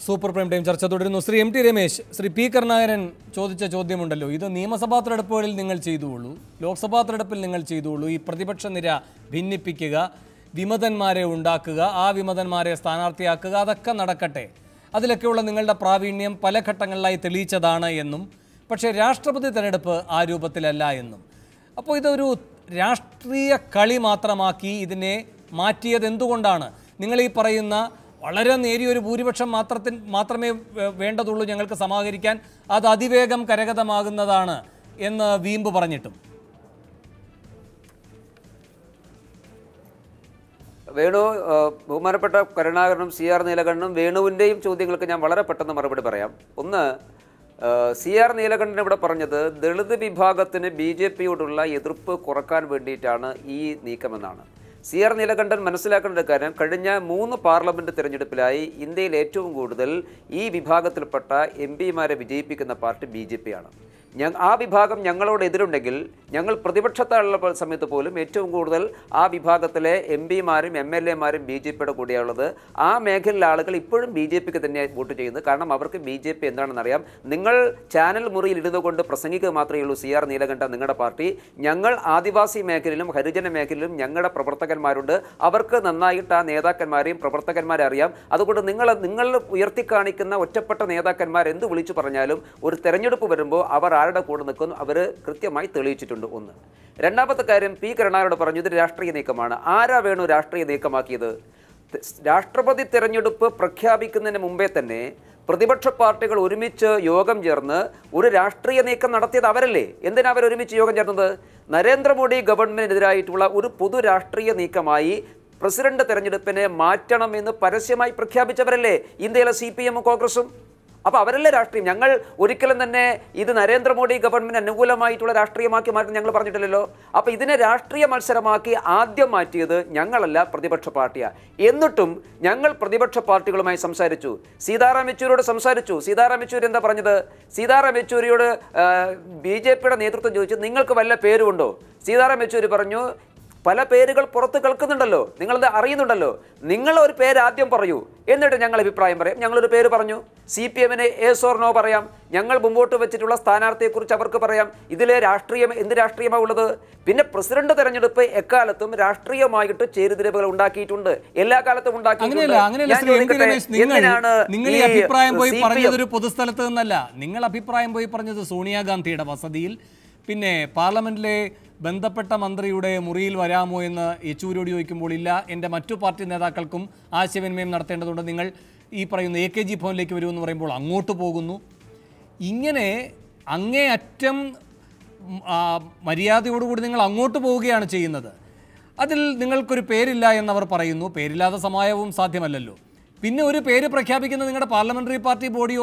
Super prime time ചർച്ച തുടരുന്നു. Shri M T Ramesh, Shri P Karunakaran ചോദിച്ച ചോദ്യമുണ്ടല്ലോ, ഇത് നിയമസഭാ തെരഞ്ഞെടുപ്പുകളിൽ നിങ്ങൾ ചെയ്തുകൊള്ളൂ, ലോക്സഭാ തെരഞ്ഞെടുപ്പിൽ നിങ്ങൾ ചെയ്തുകൊള്ളൂ, ഈ പ്രതിപക്ഷ നിര ഭിന്നിപ്പിക്കുക, വിമതന്മാരെ ഉണ്ടാക്കുക, ആ വിമതന്മാരെ സ്ഥാനാർത്ഥിയാക്കുക, അതൊക്കെ നടക്കട്ടെ, അതിലൊക്കെയുള്ള നിങ്ങളുടെ പ്രാവീണ്യം പല ഘട്ടങ്ങളിലായി തെളിയിച്ചതാണ് എന്നും, പക്ഷേ രാഷ്ട്രപതി തെരഞ്ഞെടുപ്പ് ആ രൂപത്തിലല്ല എന്നും. അപ്പോൾ ഇതൊരു രാഷ്ട്രീയ കളി മാത്രമാക്കി ഇതിനെ മാറ്റിയത് എന്തുകൊണ്ടാണ്? നിങ്ങൾ ഈ പറയുന്ന വളരെ നേരിയൊരു ഭൂരിപക്ഷം മാത്രമേ വേണ്ടതുള്ളൂ ഞങ്ങൾക്ക് സമാഹരിക്കാൻ, അത് അതിവേഗം കരഗതമാകുന്നതാണ് എന്ന് വീമ്പ് പറഞ്ഞിട്ടും. വേണു, ബഹുമാനപ്പെട്ട കരുണാകരനും CR നീലകണ്ഠനും വേണുവിൻ്റെയും ചോദ്യങ്ങൾക്ക് ഞാൻ വളരെ പെട്ടെന്ന് മറുപടി പറയാം. ഒന്ന്, CR നീലകണ്ഠൻ ഇവിടെ പറഞ്ഞത് ദളിത് വിഭാഗത്തിന് BJPയോടുള്ള എതിർപ്പ് കുറക്കാൻ വേണ്ടിയിട്ടാണ് ഈ നീക്കമെന്നാണ്. CR നീലകണ്ഠൻ മനസ്സിലാക്കേണ്ട കാര്യം, കഴിഞ്ഞ 3 പാർലമെൻറ്റ് തിരഞ്ഞെടുപ്പിലായി ഇന്ത്യയിൽ ഏറ്റവും കൂടുതൽ ഈ വിഭാഗത്തിൽപ്പെട്ട MP-മാരെ വിജയിപ്പിക്കുന്ന പാർട്ടി BJP ആണ്. ആ വിഭാഗം ഞങ്ങളോട് എതിരുണ്ടെങ്കിൽ ഞങ്ങൾ പ്രതിപക്ഷത്തുള്ള സമയത്ത് പോലും ഏറ്റവും കൂടുതൽ ആ വിഭാഗത്തിലെ MP-മാരും MLA-മാരും BJPയുടെ കൂടെയുള്ളത്. ആ മേഖലയിലെ ആളുകൾ ഇപ്പോഴും BJPക്ക് തന്നെ വോട്ട് ചെയ്യുന്നത്. കാരണം അവർക്ക് BJP എന്താണെന്ന് അറിയാം. നിങ്ങൾ ചാനൽ മുറിയിൽ ഇരുന്നുകൊണ്ട് പ്രസംഗിക്കുക മാത്രമേ ഉള്ളൂ CR നീലകണ്ഠൻ, നിങ്ങളുടെ പാർട്ടി. ഞങ്ങൾ ആദിവാസി മേഖലയിലും ഹരിജന മേഖലയിലും ഞങ്ങളുടെ പ്രവർത്തകന്മാരുണ്ട്. അവർക്ക് നന്നായിട്ട് ആ നേതാക്കന്മാരെയും പ്രവർത്തകന്മാരെ അറിയാം. അതുകൊണ്ട് നിങ്ങൾ ഉയർത്തിക്കാണിക്കുന്ന ഒറ്റപ്പെട്ട നേതാക്കന്മാർ എന്ത് വിളിച്ചു പറഞ്ഞാലും ഒരു തെരഞ്ഞെടുപ്പ് വരുമ്പോൾ അവർ ആരുടെ കൂടെ നിൽക്കുന്നു അവർ കൃത്യമായി തെളിയിച്ചിട്ടുണ്ട്. ഒന്ന്. രണ്ടാമത്തെ കാര്യം, പി കരുണാകരനോട് പറഞ്ഞു ഇത് രാഷ്ട്രീയ നീക്കമാണ്. ആരാ വേണു രാഷ്ട്രീയ നീക്കമാക്കിയത്? രാഷ്ട്രപതി തെരഞ്ഞെടുപ്പ് പ്രഖ്യാപിക്കുന്നതിന് മുമ്പേ തന്നെ പ്രതിപക്ഷ പാർട്ടികൾ ഒരുമിച്ച് യോഗം ചേർന്ന് ഒരു രാഷ്ട്രീയ നീക്കം നടത്തിയത് അവരല്ലേ? എന്തിനാ അവർ ഒരുമിച്ച് യോഗം ചേർന്നത്? നരേന്ദ്രമോദി ഗവൺമെന്റിനെതിരായിട്ടുള്ള ഒരു പൊതു രാഷ്ട്രീയ നീക്കമായി പ്രസിഡന്റ് തെരഞ്ഞെടുപ്പിനെ മാറ്റണമെന്ന് പരസ്യമായി പ്രഖ്യാപിച്ചവരല്ലേ ഇന്ത്യയിലെ CPM കോൺഗ്രസും? അപ്പോൾ അവരല്ലേ രാഷ്ട്രീയം. ഞങ്ങൾ ഒരിക്കലും തന്നെ ഇത് നരേന്ദ്രമോദി ഗവൺമെൻറ് അനുകൂലമായിട്ടുള്ള രാഷ്ട്രീയമാക്കി മാറ്റി ഞങ്ങൾ പറഞ്ഞിട്ടില്ലല്ലോ. അപ്പോൾ ഇതിനെ രാഷ്ട്രീയ മത്സരമാക്കി ആദ്യം മാറ്റിയത് ഞങ്ങളല്ല, പ്രതിപക്ഷ പാർട്ടിയാണ്. എന്നിട്ടും ഞങ്ങൾ പ്രതിപക്ഷ പാർട്ടികളുമായി സംസാരിച്ചു. സീതാറാം യെച്ചൂരിയോട് സംസാരിച്ചു. സീതാറാം യെച്ചൂരി എന്താ പറഞ്ഞത്? സീതാറാം യെച്ചൂരിയോട് BJPയുടെ നേതൃത്വം ചോദിച്ചു നിങ്ങൾക്ക് വല്ല പേരുമുണ്ടോ? സീതാറാം യെച്ചൂരി പറഞ്ഞു പല പേരുകൾ പുറത്ത് കേൾക്കുന്നുണ്ടല്ലോ, നിങ്ങളത് അറിയുന്നുണ്ടല്ലോ, നിങ്ങളൊരു പേര് ആദ്യം പറയൂ, എന്നിട്ട് ഞങ്ങൾ അഭിപ്രായം പറയാം. ഞങ്ങളൊരു പേര് പറഞ്ഞു. CPM-ന് yes or no പറയാം. ഞങ്ങൾ മുമ്പോട്ട് വെച്ചിട്ടുള്ള സ്ഥാനാർത്ഥിയെക്കുറിച്ച് അവർക്ക് പറയാം. ഇതിലെ രാഷ്ട്രീയം എന്ത് രാഷ്ട്രീയമാണ് ഉള്ളത്? പിന്നെ പ്രസിഡന്റ് തെരഞ്ഞെടുപ്പ് എക്കാലത്തും രാഷ്ട്രീയമായിട്ട് ചേരുതിരിവുകൾ ഉണ്ടാക്കിയിട്ടുണ്ട്, എല്ലാ കാലത്തും ഉണ്ടാക്കിയിട്ടുണ്ട്. നിങ്ങൾ അഭിപ്രായം പോയി പറഞ്ഞതൊരു പൊതുസ്ഥലത്ത് നിന്നല്ല, നിങ്ങൾ അഭിപ്രായം പോയി പറഞ്ഞത് സോണിയാഗാന്ധിയുടെ വസതിയിൽ, പിന്നെ പാർലമെന്റിലെ ബന്ധപ്പെട്ട മന്ത്രിയുടെ മുറിയിൽ വരാമോ എന്ന് യെച്ചൂരിയോട് ചോദിക്കുമ്പോൾ ഇല്ല, എൻ്റെ മറ്റു പാർട്ടി നേതാക്കൾക്കും ആശയവിനിമയം നടത്തേണ്ടതുണ്ട്, നിങ്ങൾ ഈ പറയുന്ന AKG ഭവനിലേക്ക് വരുമെന്ന് പറയുമ്പോൾ അങ്ങോട്ട് പോകുന്നു. ഇങ്ങനെ അങ്ങേയറ്റം മര്യാദയോടുകൂടി നിങ്ങൾ അങ്ങോട്ട് പോവുകയാണ് ചെയ്യുന്നത്. അതിൽ നിങ്ങൾക്കൊരു പേരില്ല എന്നവർ പറയുന്നു. പേരില്ലാതെ സമായവും സാധ്യമല്ലല്ലോ. പിന്നെ ഒരു പേര് പ്രഖ്യാപിക്കുന്നത് നിങ്ങളുടെ പാർലമെൻ്ററി ബോഡി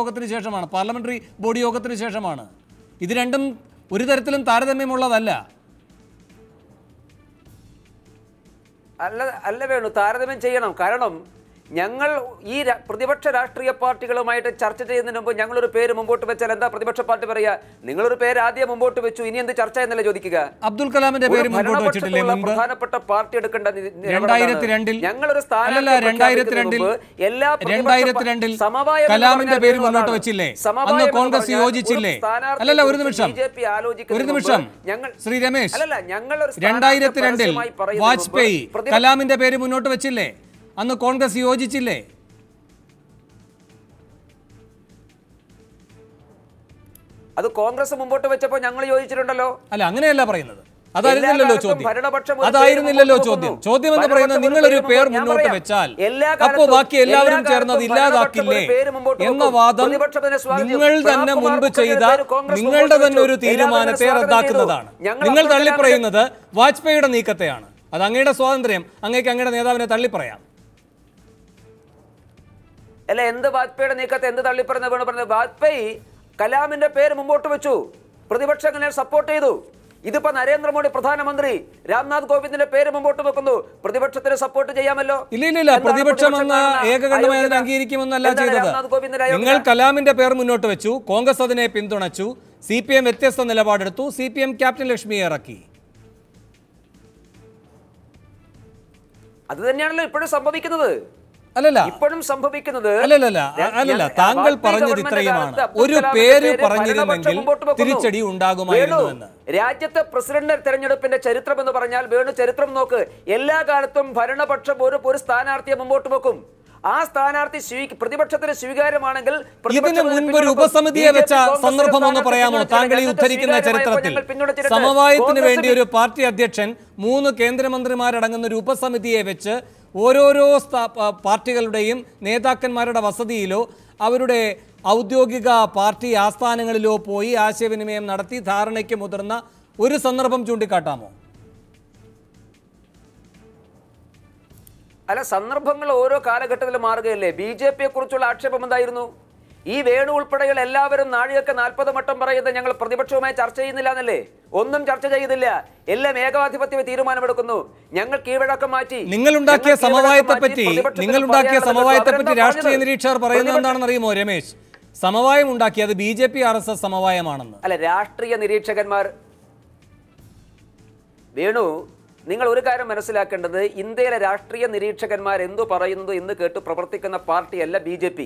യോഗത്തിന് ശേഷമാണ്. ഇത് രണ്ടും ഒരു തരത്തിലും താരതമ്യമുള്ളതല്ല. അല്ല വേണു, താരതമ്യം ചെയ്യണം. കാരണം ഞങ്ങൾ ഈ പ്രതിപക്ഷ രാഷ്ട്രീയ പാർട്ടികളുമായിട്ട് ചർച്ച ചെയ്യുന്നതിന് മുമ്പ് ഞങ്ങളൊരു പേര് മുമ്പോട്ട് വെച്ചാൽ എന്താ പ്രതിപക്ഷ പാർട്ടി പറയുക? നിങ്ങളൊരു പേര് ആദ്യം മുമ്പോട്ട് വെച്ചു, ഇനി എന്ത് ചർച്ച എന്നല്ലേ ചോദിക്കുക? അബ്ദുൽ കലാമിന്റെ പേര് മുമ്പോട്ട് വെച്ചിട്ടില്ലേ? പ്രധാനപ്പെട്ട പാർട്ടി എടുക്കേണ്ട 2002 ഞങ്ങളൊരു 2002 കലാമിന്റെ പേര് മുന്നോട്ട് വെച്ചില്ലേ? അന്ന് കോൺഗ്രസ് യോജിച്ചില്ലേ? അല്ലല്ല, ഒരു നിമിഷം ശ്രീ രമേശ്, 2002 വാജ്പേയി കലാമിന്റെ പേര് മുന്നോട്ട് വെച്ചില്ലേ? അന്ന് കോൺഗ്രസ് യോജിച്ചില്ലേ? അത് കോൺഗ്രസ് മുമ്പോട്ട് വെച്ചപ്പോൾ ഞങ്ങൾ യോജിച്ചിട്ടുണ്ടല്ലോ. അല്ല, അങ്ങനെയല്ല പറയുന്നത്. അതായിരുന്നില്ലല്ലോ ചോദ്യം. അതായിരുന്നില്ലല്ലോ ചോദ്യം. ചോദ്യം എന്ന് പറയുന്നത് നിങ്ങളൊരു പേർ മുന്നോട്ട് വെച്ചാൽ അപ്പോൾ ബാക്കി എല്ലാവരും ചേർന്നത് ഇല്ലാതാക്കില്ലേ എന്ന വാദം നിങ്ങൾ തന്നെ മുൻപ് ചെയ്ത നിങ്ങളുടെ തന്നെ ഒരു തീരുമാനത്തെ റദ്ദാക്കുന്നതാണ്. നിങ്ങൾ തള്ളിപ്പറയുന്നത് വാജ്പേയിയുടെ നീക്കത്തെയാണ്. അത് അങ്ങയുടെ സ്വാതന്ത്ര്യം, അങ്ങേക്ക് അങ്ങയുടെ നേതാവിനെ തള്ളിപ്പറയാം. അല്ല, എന്ത് വാജ്പേയിയുടെ നീക്കത്തെ എന്ത് തള്ളിപ്പറയുന്നത്? വാജ്പേയി കലാമിന്റെ പേര് മുമ്പോട്ട് വെച്ചു, പ്രതിപക്ഷങ്ങളെ സപ്പോർട്ട് ചെയ്തു. ഇതിപ്പോ നരേന്ദ്രമോദി പ്രധാനമന്ത്രി രാംനാഥ് കോവിന്ദിന്റെ പേര് മുമ്പോട്ട് വെക്കുന്നു, പ്രതിപക്ഷത്തിന് സപ്പോർട്ട് ചെയ്യാമല്ലോ. ഇല്ല, പ്രതിപക്ഷം ഏകകണ്ഠമായി അതിനെ അംഗീകരിക്കുമെന്നല്ല ചെയ്തത്. നിങ്ങൾ കലാമിന്റെ പേർ മുന്നോട്ട് വെച്ചു, കോൺഗ്രസ് അതിനെ പിന്തുണച്ചു, CPM വ്യത്യസ്ത നിലപാടെടുത്തു, CPM ക്യാപ്റ്റൻ ലക്ഷ്മിയെ ഇറക്കി. അത് തന്നെയാണല്ലോ ഇപ്പോഴും സംഭവിക്കുന്നത്. അല്ലല്ല ഇപ്പോഴും സംഭവിക്കുന്നത് അല്ലല്ല താങ്കൾ പറഞ്ഞത് ഇത്രയുമാണ്. ഒരു പേര് പറഞ്ഞിരുന്നെങ്കിൽ തിരിച്ചടി ഉണ്ടാകുമായിരുന്നു എന്ന്. രാജ്യത്തെ പ്രസിഡന്റ് തെരഞ്ഞെടുപ്പിന്റെ ചരിത്രം എന്ന് പറഞ്ഞാൽ വേണു ചരിത്രം നോക്ക്. എല്ലാ കാലത്തും ഭരണപക്ഷം ഒരു സ്ഥാനാർത്ഥിയെ മുമ്പോട്ട് വെക്കും. ആ സ്ഥാനാർത്ഥി പ്രതിപക്ഷത്തിന് സ്വീകാര്യമാണെങ്കിൽ ഇതിന് മുൻപ് ഒരു ഉപസമിതിയെ വെച്ച സന്ദർഭം ഒന്ന് പറയാമോ? താങ്കൾ ഈ ഉദ്ധരിക്കുന്ന ചരിത്രത്തിൽ സമവായത്തിന് വേണ്ടി ഒരു പാർട്ടി അധ്യക്ഷൻ 3 കേന്ദ്രമന്ത്രിമാരടങ്ങുന്ന ഒരു ഉപസമിതിയെ വെച്ച് ഓരോരോ പാർട്ടികളുടെയും നേതാക്കന്മാരുടെ വസതിയിലോ അവരുടെ ഔദ്യോഗിക പാർട്ടി ആസ്ഥാനങ്ങളിലോ പോയി ആശയവിനിമയം നടത്തി ധാരണയ്ക്ക് മുതിർന്ന ഒരു സന്ദർഭം ചൂണ്ടിക്കാട്ടാമോ? അല്ല, സന്ദർഭങ്ങൾ ഓരോ കാലഘട്ടത്തിലും മാറുകയല്ലേ. BJP കുറിച്ചുള്ള ആക്ഷേപം എന്തായിരുന്നു? ഈ വേണു ഉൾപ്പെടെയുള്ള എല്ലാവരും നാഴികക്ക് 40 വട്ടം പറയുന്നത് ഞങ്ങൾ പ്രതിപക്ഷവുമായി ചർച്ച ചെയ്യുന്നില്ല എന്നല്ലേ? ഒന്നും ചർച്ച ചെയ്തില്ല, എല്ലാം ഏകാധിപത്യ തീരുമാനമെടുക്കുന്നു. ഞങ്ങൾ കീഴ്വഴക്കം മാറ്റി. നിങ്ങളുണ്ടാക്കിയ സമവായത്തെ പറ്റി രാഷ്ട്രീയ നിരീക്ഷകർ പറയുന്നത് എന്താണെന്ന് അറിയുമോ രമേശ്? സമവായം ഉണ്ടാക്കിയത് BJP RSS സമവായമാണെന്ന്. അല്ല, രാഷ്ട്രീയ നിരീക്ഷകന്മാർ വേണു, നിങ്ങൾ ഒരു കാര്യം മനസ്സിലാക്കേണ്ടത്, ഇന്ത്യയിലെ രാഷ്ട്രീയ നിരീക്ഷകന്മാർ എന്തു പറയുന്നത് എന്ന് കേട്ട് പ്രവർത്തിക്കുന്ന പാർട്ടിയല്ല BJP.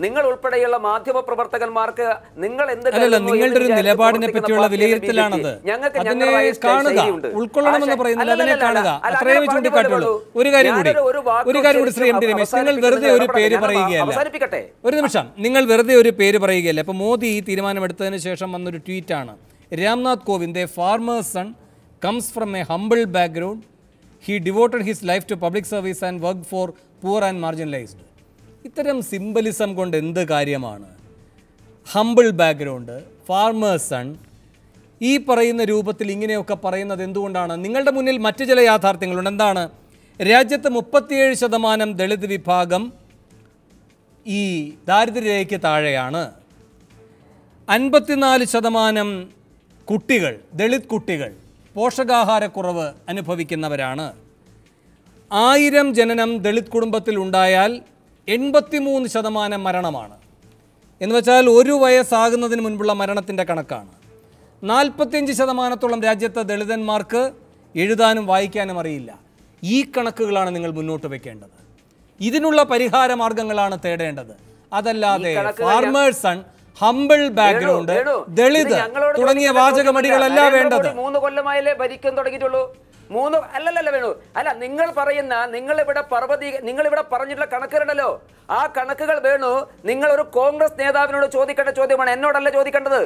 നിങ്ങൾ ഉൾപ്പെടെയുള്ള മാധ്യമ പ്രവർത്തകന്മാർക്ക് നിങ്ങൾ നിങ്ങളുടെ ഒരു നിലപാടിനെ പറ്റിയുള്ള വിലയിരുത്തലാണത്. ഉൾക്കൊള്ളണമെന്ന് പറയുന്നില്ല, അതിനെ കാണുക, അത്രയും ചൂണ്ടിക്കാട്ടുള്ളൂ. ഒരു കാര്യം കൂടി ശ്രീ MT രമേശ്, നിങ്ങൾ വെറുതെ ഒരു പേര് പറയുകയല്ല. ഒരു നിമിഷം, നിങ്ങൾ വെറുതെ ഒരു പേര് പറയുകയല്ല. ഇപ്പൊ മോദി ഈ തീരുമാനമെടുത്തതിന് ശേഷം വന്നൊരു ട്വീറ്റാണ്. Ramnath Kovind, a farmer's son, comes from a humble background. He devoted his life to public service and worked for poor and marginalized. ഇത്തരം സിംബലിസം കൊണ്ട് എന്ത് കാര്യമാണ്? ഹംബിൾ ബാക്ക്ഗ്രൗണ്ട്, ഫാർമേഴ്സ് സൺ, ഈ പറയുന്ന രൂപത്തിൽ ഇങ്ങനെയൊക്കെ പറയുന്നത് എന്തുകൊണ്ടാണ്? നിങ്ങളുടെ മുന്നിൽ മറ്റു ചില യാഥാർത്ഥ്യങ്ങളുണ്ട്. എന്താണ്? രാജ്യത്ത് 37% ദളിത് വിഭാഗം ഈ ദാരിദ്ര്യരേഖയ്ക്ക് താഴെയാണ്. 54% കുട്ടികൾ, ദളിത് കുട്ടികൾ പോഷകാഹാരക്കുറവ് അനുഭവിക്കുന്നവരാണ്. 1000 ജനനം ദളിത് കുടുംബത്തിൽ ഉണ്ടായാൽ 83% മരണമാണ്. എന്ന് വെച്ചാൽ 1 വയസ്സാകുന്നതിന് മുൻപുള്ള മരണത്തിൻ്റെ കണക്കാണ്. 45% രാജ്യത്തെ ദളിതന്മാർക്ക് എഴുതാനും വായിക്കാനും അറിയില്ല. ഈ കണക്കുകളാണ് നിങ്ങൾ മുന്നോട്ട് വെക്കേണ്ടത്. ഇതിനുള്ള പരിഹാര മാർഗങ്ങളാണ് തേടേണ്ടത്. അതല്ലാതെ farmer's son, humble background, Dalit തുടങ്ങിയ വാചകമടികളല്ല വേണ്ടത്. 3 കൊല്ലമായല്ലേ ഭരിക്കാൻ തുടങ്ങിയിട്ടുള്ളൂ. 3 അല്ലല്ല വേണു, അല്ല, നിങ്ങൾ പറയുന്ന നിങ്ങളിവിടെ പറഞ്ഞിട്ടുള്ള കണക്കുകളുണ്ടല്ലോ, ആ കണക്കുകൾ വേണു നിങ്ങൾ ഒരു കോൺഗ്രസ് നേതാവിനോട് ചോദിക്കേണ്ട ചോദ്യമാണ്, എന്നോടല്ല ചോദിക്കേണ്ടത്.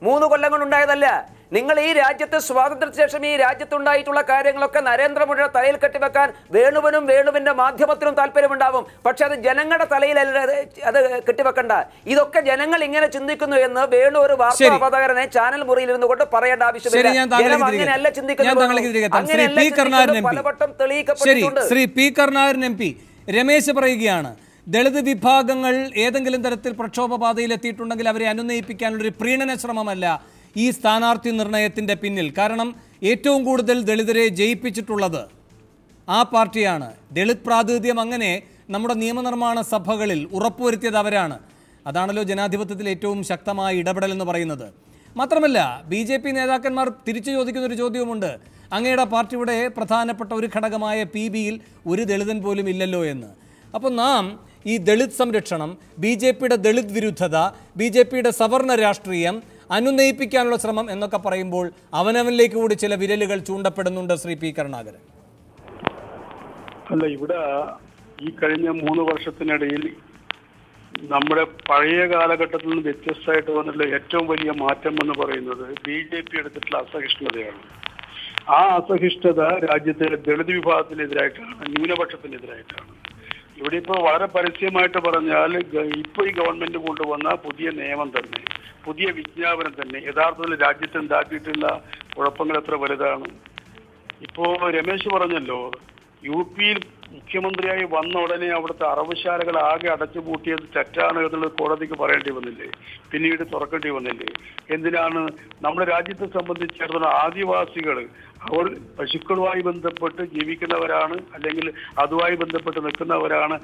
3 കൊല്ലം കൊണ്ടുണ്ടായതല്ല. നിങ്ങൾ ഈ രാജ്യത്ത് സ്വാതന്ത്ര്യത്തിന് ശേഷം ഈ രാജ്യത്തുണ്ടായിട്ടുള്ള കാര്യങ്ങളൊക്കെ നരേന്ദ്രമോദിയുടെ തലയിൽ കെട്ടിവെക്കാൻ വേണുവിന്റെ മാധ്യമത്തിനും താല്പര്യമുണ്ടാവും. പക്ഷെ അത് ജനങ്ങളുടെ തലയിൽ അത് കെട്ടിവെക്കണ്ട. ഇതൊക്കെ ജനങ്ങൾ ഇങ്ങനെ ചിന്തിക്കുന്നു എന്ന് വേണു ഒരു വാർത്താ അവതാരകനെ ചാനൽ മുറിയിൽ ഇരുന്നു കൊണ്ട് പറയേണ്ട ആവശ്യമില്ല. അങ്ങനെയല്ല ചിന്തിക്കുന്നത്. പലവട്ടം തെളിയിക്കപ്പെട്ടിട്ടുണ്ട്. ശ്രീ പി കരുണാകരൻ MP രമേശ് പറയുകയാണ്, ദളിത് വിഭാഗങ്ങൾ ഏതെങ്കിലും തരത്തിൽ പ്രക്ഷോഭപാതയിൽ എത്തിയിട്ടുണ്ടെങ്കിൽ അവരെ അനുനയിപ്പിക്കാനുള്ളൊരു പ്രീണന ശ്രമമല്ല ഈ സ്ഥാനാർത്ഥി നിർണയത്തിൻ്റെ പിന്നിൽ. കാരണം ഏറ്റവും കൂടുതൽ ദളിതരെ ജയിപ്പിച്ചിട്ടുള്ളത് ആ പാർട്ടിയാണ്. ദളിത് പ്രാതിനിധ്യം അങ്ങനെ നമ്മുടെ നിയമനിർമ്മാണ സഭകളിൽ ഉറപ്പുവരുത്തിയത് അവരാണ്. അതാണല്ലോ ജനാധിപത്യത്തിൽ ഏറ്റവും ശക്തമായ ഇടപെടൽ എന്ന് പറയുന്നത്. മാത്രമല്ല BJP നേതാക്കന്മാർ തിരിച്ചു ചോദിക്കുന്നൊരു ചോദ്യവുമുണ്ട്. അങ്ങയുടെ പാർട്ടിയുടെ പ്രധാനപ്പെട്ട ഒരു ഘടകമായ PBയിൽ ഒരു ദളിതൻ പോലും ഇല്ലല്ലോ എന്ന്. അപ്പോൾ നാം ഈ ദളിത് സംരക്ഷണം, BJPയുടെ ദളിത് വിരുദ്ധത, BJPയുടെ സവർണ രാഷ്ട്രീയം, അനുനയിപ്പിക്കാനുള്ള ശ്രമം എന്നൊക്കെ പറയുമ്പോൾ അവനവനിലേക്ക് കൂടി ചില വിരലുകൾ ചൂണ്ടപ്പെടുന്നുണ്ട്. ശ്രീ പി കരുണാകരൻ, അല്ല, ഇവിടെ ഈ കഴിഞ്ഞ 3 വർഷത്തിനിടയിൽ നമ്മുടെ പഴയ കാലഘട്ടത്തിൽ നിന്ന് വ്യത്യസ്തമായിട്ട് വന്നിട്ടുള്ള ഏറ്റവും വലിയ മാറ്റം എന്ന് പറയുന്നത് BJP എടുത്തിട്ടുള്ള അസഹിഷ്ണുതയാണ്. ആ അസഹിഷ്ണുത രാജ്യത്തെ ദളിത് വിഭാഗത്തിനെതിരായിട്ടാണ്, ന്യൂനപക്ഷത്തിനെതിരായിട്ടാണ്. ഇവിടെ ഇപ്പോൾ വളരെ പരസ്യമായിട്ട് പറഞ്ഞാൽ ഇപ്പോൾ ഈ ഗവൺമെന്റ് കൊണ്ടുവന്ന പുതിയ നിയമം തന്നെ, പുതിയ വിജ്ഞാപനം തന്നെ യഥാർത്ഥത്തിൽ രാജ്യത്ത് ഉണ്ടാക്കിയിട്ടുള്ള കുഴപ്പങ്ങൾ എത്ര വലുതാണ്. ഇപ്പോൾ രമേശ് പറഞ്ഞല്ലോ, UPയിൽ മുഖ്യമന്ത്രിയായി വന്ന ഉടനെ അവിടുത്തെ അറവുശാലകൾ ആകെ അടച്ചുപൂട്ടിയത് തെറ്റാണ് എന്നുള്ളത് കോടതിക്ക് പറയേണ്ടി വന്നില്ലേ, പിന്നീട് തുറക്കേണ്ടി വന്നില്ലേ? എന്തിനാണ്? നമ്മുടെ രാജ്യത്തെ സംബന്ധിച്ചിടത്തോളം ആദിവാസികൾ അവർ പശുക്കളുമായി ബന്ധപ്പെട്ട് ജീവിക്കുന്നവരാണ്, അല്ലെങ്കിൽ അതുമായി ബന്ധപ്പെട്ട് നിൽക്കുന്നവരാണ്.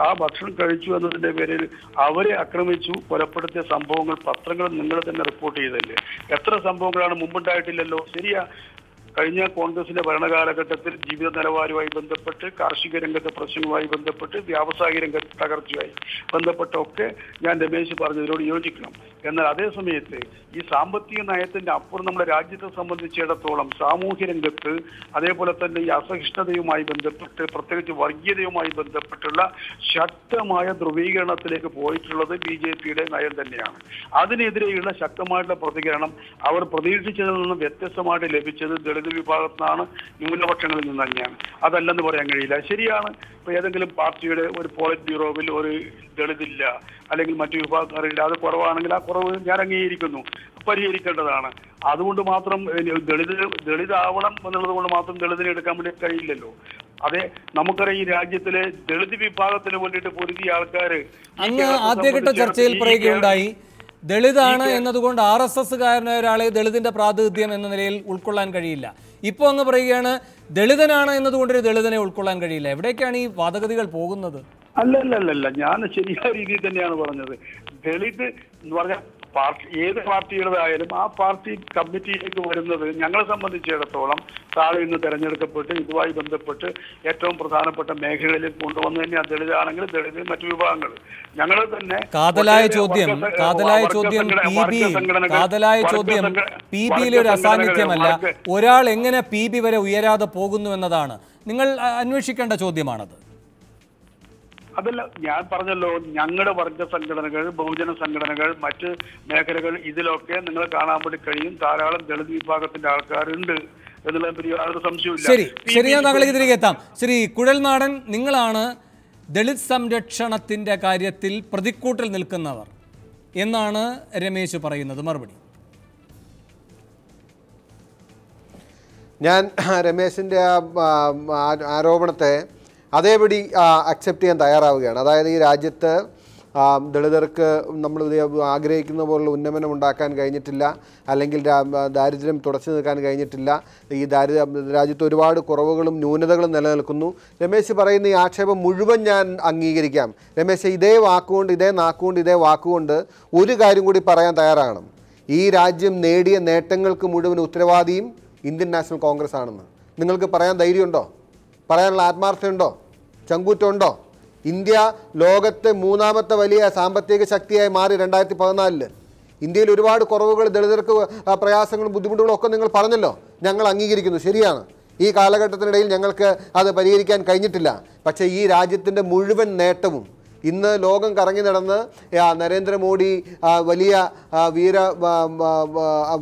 ആ ഭക്ഷണം കഴിച്ചു എന്നതിൻ്റെ പേരിൽ അവരെ ആക്രമിച്ചു കൊലപ്പെടുത്തിയ സംഭവങ്ങൾ പത്രങ്ങൾ നിങ്ങൾ തന്നെ റിപ്പോർട്ട് ചെയ്തല്ലേ? എത്ര സംഭവങ്ങളാണ്? മുമ്പുണ്ടായിട്ടില്ലല്ലോ. ശരിയാ, കഴിഞ്ഞ കോൺഗ്രസിന്റെ ഭരണകാലഘട്ടത്തിൽ ജീവിത നിലവാരവുമായി ബന്ധപ്പെട്ട്, കാർഷിക രംഗത്തെ പ്രശ്നങ്ങളുമായി ബന്ധപ്പെട്ട്, വ്യാവസായിക രംഗത്തെ തകർച്ചയുമായി ബന്ധപ്പെട്ടൊക്കെ ഞാൻ രമേശ് പറഞ്ഞതിനോട് യോജിക്കണം. എന്നാൽ അതേ സമയത്ത് ഈ സാമ്പത്തിക നയത്തിന്റെ അപ്പുറം നമ്മുടെ രാജ്യത്തെ സംബന്ധിച്ചിടത്തോളം സാമൂഹ്യ രംഗത്ത്, അതേപോലെ തന്നെ ഈ അസഹിഷ്ണുതയുമായി ബന്ധപ്പെട്ട്, പ്രത്യേകിച്ച് വർഗീയതയുമായി ബന്ധപ്പെട്ടുള്ള ശക്തമായ ധ്രുവീകരണത്തിലേക്ക് പോയിട്ടുള്ളത് BJPയുടെ നയം തന്നെയാണ്. അതിനെതിരെയുള്ള ശക്തമായിട്ടുള്ള പ്രതികരണം അവർ പ്രതീക്ഷിച്ചതിൽ നിന്ന് വ്യത്യസ്തമായിട്ട് ലഭിച്ചത് ദളിത് വിഭാഗത്തിനാണ്, ന്യൂനപക്ഷങ്ങളിൽ നിന്ന് തന്നെയാണ്. അതല്ലെന്ന് പറയാൻ കഴിയില്ല. ശരിയാണ്, ഇപ്പൊ ഏതെങ്കിലും പാർട്ടിയുടെ ഒരു പോളിറ്റ് ബ്യൂറോവിൽ ഒരു ദളിതില്ല, അല്ലെങ്കിൽ മറ്റു വിഭാഗക്കാരില്ല, അത് കുറവാണെങ്കിൽ ആ കുറവ് ഞാൻ അംഗീകരിക്കുന്നു, പരിഹരിക്കേണ്ടതാണ്. അതുകൊണ്ട് മാത്രം ദളിതാവണം എന്നുള്ളത് കൊണ്ട് മാത്രം ദളിതിനെ എടുക്കാൻ വേണ്ടി കഴിയില്ലല്ലോ. അതെ, നമുക്കറിയാം ഈ രാജ്യത്തിലെ ദളിത് വിഭാഗത്തിന് വേണ്ടിയിട്ട് പൊരുതിയ ആൾക്കാർ അങ്ങ് ആദ്യഘട്ട ചർച്ചയിൽ പറയുകയുണ്ടായി, ദളിതാണ് എന്നതുകൊണ്ട് RSSകാരനായ ഒരാളെ ദളിതിന്റെ പ്രാതിനിധ്യം എന്ന നിലയിൽ ഉൾക്കൊള്ളാൻ കഴിയില്ല. ഇപ്പോൾ അങ്ങ് പറയുകയാണ് ദളിതനാണ് എന്നതുകൊണ്ടൊരു ദളിതനെ ഉൾക്കൊള്ളാൻ കഴിയില്ല. എവിടേക്കാണ് ഈ വാദഗതികൾ പോകുന്നത്? അല്ലല്ലല്ല, ഞാൻ ശരിയായ രീതിയിൽ തന്നെയാണ് പറഞ്ഞത്. ദളിത് എന്ന് പറഞ്ഞാൽ പാർട്ടി ഏത് പാർട്ടിയുടേതായാലും ആ പാർട്ടി കമ്മിറ്റിയിലേക്ക് വരുന്നത് ഞങ്ങളെ സംബന്ധിച്ചിടത്തോളം താഴെ നിന്ന് തെരഞ്ഞെടുക്കപ്പെട്ട് ഇതുമായി ബന്ധപ്പെട്ട് ഏറ്റവും പ്രധാനപ്പെട്ട മേഖലകളിൽ കൊണ്ടുവന്ന് തന്നെ ദളിതാണെങ്കിൽ ദളിത്, മറ്റു വിഭാഗങ്ങൾ ഞങ്ങൾ തന്നെ കാതലായ ചോദ്യം PBയിലെ ഒരു അസാന്നിധ്യമല്ല, ഒരാൾ എങ്ങനെ PB വരെ ഉയരാതെ പോകുന്നു എന്നതാണ് നിങ്ങൾ അന്വേഷിക്കേണ്ട ചോദ്യമാണത്. അതല്ല, ഞാൻ പറഞ്ഞല്ലോ, ഞങ്ങളുടെ വർഗ സംഘടനകൾ, ബഹുജന സംഘടനകൾ, മറ്റ് മേഖലകൾ, ഇതിലൊക്കെ നിങ്ങൾ കാണാൻ വേണ്ടി കഴിയും ധാരാളം ദളിത് വിഭാഗത്തിന്റെ ആൾക്കാരുണ്ട് എന്നുള്ള യാതൊരു സംശയമില്ല. ശരി, ഞാൻ താങ്കളിലേക്ക് തിരികെ എത്താം. ശ്രീ കുഴൽനാടൻ, നിങ്ങളാണ് ദളിത് സംരക്ഷണത്തിന്റെ കാര്യത്തിൽ പ്രതിക്കൂട്ടിൽ നിൽക്കുന്നവർ എന്നാണ് രമേശ് പറയുന്നത്. മറുപടി? ഞാൻ രമേശിൻ്റെ ആരോപണത്തെ അതേപടി അക്സെപ്റ്റ് ചെയ്യാൻ തയ്യാറാവുകയാണ്. അതായത് ഈ രാജ്യത്ത് ദളിതർക്ക് നമ്മൾ ആഗ്രഹിക്കുന്ന പോലുള്ള ഉന്നമനം ഉണ്ടാക്കാൻ കഴിഞ്ഞിട്ടില്ല, അല്ലെങ്കിൽ ദാരിദ്ര്യം തുടച്ചു നിൽക്കാൻ കഴിഞ്ഞിട്ടില്ല. ഈ രാജ്യത്ത് ഒരുപാട് കുറവുകളും ന്യൂനതകളും നിലനിൽക്കുന്നു. രമേശ് പറയുന്ന ഈ ആക്ഷേപം മുഴുവൻ ഞാൻ അംഗീകരിക്കാം. രമേശ് ഇതേ വാക്കുകൊണ്ട്, ഇതേ നാക്കുകൊണ്ട്, ഇതേ വാക്കുകൊണ്ട് ഒരു കാര്യം കൂടി പറയാൻ തയ്യാറാകണം. ഈ രാജ്യം നേടിയ നേട്ടങ്ങൾക്ക് മുഴുവൻ ഉത്തരവാദിയും ഇന്ത്യൻ നാഷണൽ കോൺഗ്രസ് ആണെന്ന് നിങ്ങൾക്ക് പറയാൻ ധൈര്യമുണ്ടോ? പറയാനുള്ള ആത്മാർത്ഥതയുണ്ടോ? ചങ്കൂറ്റമുണ്ടോ? ഇന്ത്യ ലോകത്തെ 3ാമത്തെ വലിയ സാമ്പത്തിക ശക്തിയായി മാറി 2014. ഇന്ത്യയിൽ ഒരുപാട് കുറവുകൾ, ദളിതർക്ക് പ്രയാസങ്ങളും ബുദ്ധിമുട്ടുകളും ഒക്കെ നിങ്ങൾ പറഞ്ഞല്ലോ, ഞങ്ങൾ അംഗീകരിക്കുന്നു, ശരിയാണ്. ഈ കാലഘട്ടത്തിനിടയിൽ ഞങ്ങൾക്ക് അത് പരിഹരിക്കാൻ കഴിഞ്ഞിട്ടില്ല. പക്ഷേ ഈ രാജ്യത്തിൻ്റെ മുഴുവൻ നേട്ടവും ഇന്ന് ലോകം കറങ്ങി നടന്ന് നരേന്ദ്രമോദി വലിയ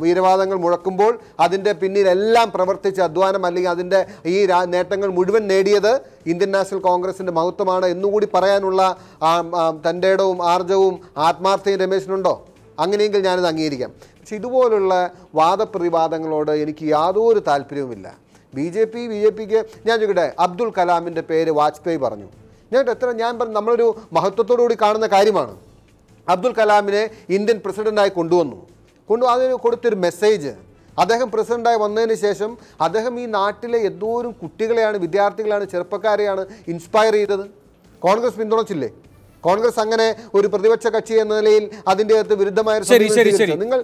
വീരവാദങ്ങൾ മുഴക്കുമ്പോൾ അതിൻ്റെ പിന്നിലെല്ലാം പ്രവർത്തിച്ച അധ്വാനം, അല്ലെങ്കിൽ അതിൻ്റെ ഈ നേട്ടങ്ങൾ മുഴുവൻ നേടിയത് ഇന്ത്യൻ നാഷണൽ കോൺഗ്രസിൻ്റെ മഹത്വമാണ് എന്നുകൂടി പറയാനുള്ള തൻ്റെ ഇടവും ആർജവും ആത്മാർത്ഥയും രമേശിനുണ്ടോ? അങ്ങനെയെങ്കിൽ ഞാനിത് അംഗീകരിക്കാം. പക്ഷെ ഇതുപോലുള്ള വാദപ്രതിവാദങ്ങളോട് എനിക്ക് യാതൊരു താല്പര്യവുമില്ല. BJPക്ക് ഞാൻ ചോദിക്കട്ടെ, അബ്ദുൽ കലാമിൻ്റെ പേര് വാജ്പേയി പറഞ്ഞു. ഞാൻ നമ്മളൊരു മഹത്വത്തോടു കൂടി കാണുന്ന കാര്യമാണ്. അബ്ദുൽ കലാമിനെ ഇന്ത്യൻ പ്രസിഡൻ്റായി അതിന് കൊടുത്തൊരു മെസ്സേജ്. അദ്ദേഹം പ്രസിഡൻ്റായി വന്നതിന് ശേഷം അദ്ദേഹം ഈ നാട്ടിലെ എന്തോരം കുട്ടികളെയാണ്, വിദ്യാർത്ഥികളെയാണ്, ചെറുപ്പക്കാരെയാണ് ഇൻസ്പയർ ചെയ്തത്. കോൺഗ്രസ് പിന്തുണച്ചില്ലേ? കോൺഗ്രസ് അങ്ങനെ ഒരു പ്രതിപക്ഷ കക്ഷി എന്ന നിലയിൽ അതിൻ്റെ അകത്ത് വിരുദ്ധമായ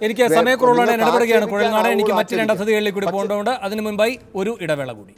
എനിക്ക് സമയക്കുറവുള്ള ഇടപെടുകയാണ് കുഴൽനാടൻ. എനിക്ക് മറ്റ് 2 അതിഥികളിലേക്ക് കൂടി പോകേണ്ടതുണ്ട്. അതിനു മുൻപായി ഒരു ഇടവേള കൂടി.